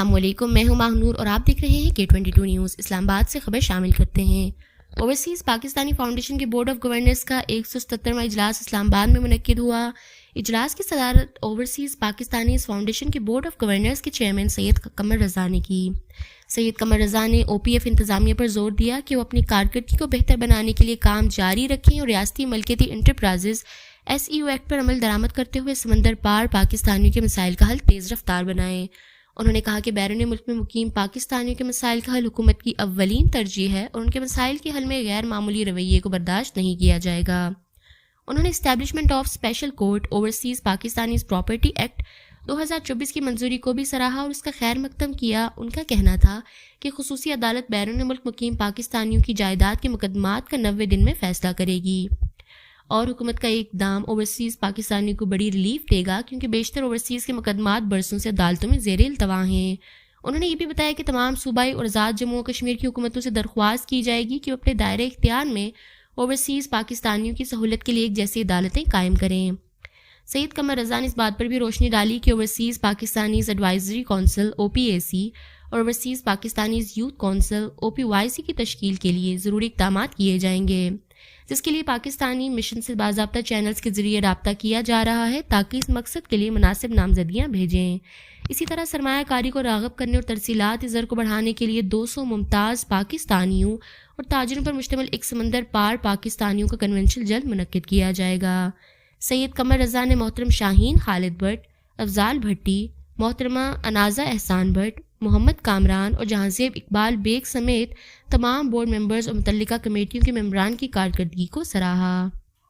السلام علیکم، میں ہوں ماہنور اور آپ دیکھ رہے ہیں K22 نیوز۔ اسلام آباد سے خبر شامل کرتے ہیں۔ اوورسیز پاکستانی فاؤنڈیشن کے بورڈ آف گورنرز کا 177واں اجلاس اسلام آباد میں منعقد ہوا۔ اجلاس کی صدارت اوورسیز پاکستانی فاؤنڈیشن کے بورڈ آف گورنرز کے چیئرمین سید قمر رضا نے کی۔ سید قمر رضا نے OPF انتظامیہ پر زور دیا کہ وہ اپنی کارکردگی کو بہتر بنانے کے لیے کام جاری رکھیں اور ریاستی ملکیتی انٹرپرائزز SEO ایکٹ پر عمل درآمد کرتے ہوئے سمندر پار پاکستانیوں کے مسائل کا حل تیز رفتار بنائیں۔ انہوں نے کہا کہ بیرون ملک میں مقیم پاکستانیوں کے مسائل کا حل حکومت کی اولین ترجیح ہے اور ان کے مسائل کے حل میں غیر معمولی رویے کو برداشت نہیں کیا جائے گا۔ انہوں نے establishment of special court overseas Pakistanis property act 2024 کی منظوری کو بھی سراہا اور اس کا خیر مقدم کیا۔ ان کا کہنا تھا کہ خصوصی عدالت بیرون ملک مقیم پاکستانیوں کی جائیداد کے مقدمات کا 90 دن میں فیصلہ کرے گی اور حکومت کا اقدام اوورسیز پاکستانیوں کو بڑی ریلیف دے گا کیونکہ بیشتر اوورسیز کے مقدمات برسوں سے عدالتوں میں زیر التواء ہیں۔ انہوں نے یہ بھی بتایا کہ تمام صوبائی اور آزاد جموں و کشمیر کی حکومتوں سے درخواست کی جائے گی کہ وہ اپنے دائرۂ اختیار میں اوورسیز پاکستانیوں کی سہولت کے لیے ایک جیسی عدالتیں قائم کریں۔ سید قمر رضا نے اس بات پر بھی روشنی ڈالی کہ overseas Pakistanis advisory council OPAC اور overseas Pakistanis youth council OPYC کی تشکیل کے لیے ضروری اقدامات کیے جائیں گے، جس کے لیے پاکستانی مشن سے باضابطہ چینلز کے ذریعے رابطہ کیا جا رہا ہے تاکہ اس مقصد کے لیے مناسب نامزدگیاں بھیجیں۔ اسی طرح سرمایہ کاری کو راغب کرنے اور ترسیلات زر کو بڑھانے کے لیے 200 ممتاز پاکستانیوں اور تاجروں پر مشتمل ایک سمندر پار پاکستانیوں کا کنونشن جلد منعقد کیا جائے گا۔ سید قمر رضا نے محترم شاہین خالد بٹ، افضال بھٹی، محترمہ انازہ احسان بٹ، محمد کامران اور جہانزیب اقبال بیگ سمیت تمام بورڈ ممبرز اور متعلقہ کمیٹیوں کے ممبران کی کارکردگی کو سراہا۔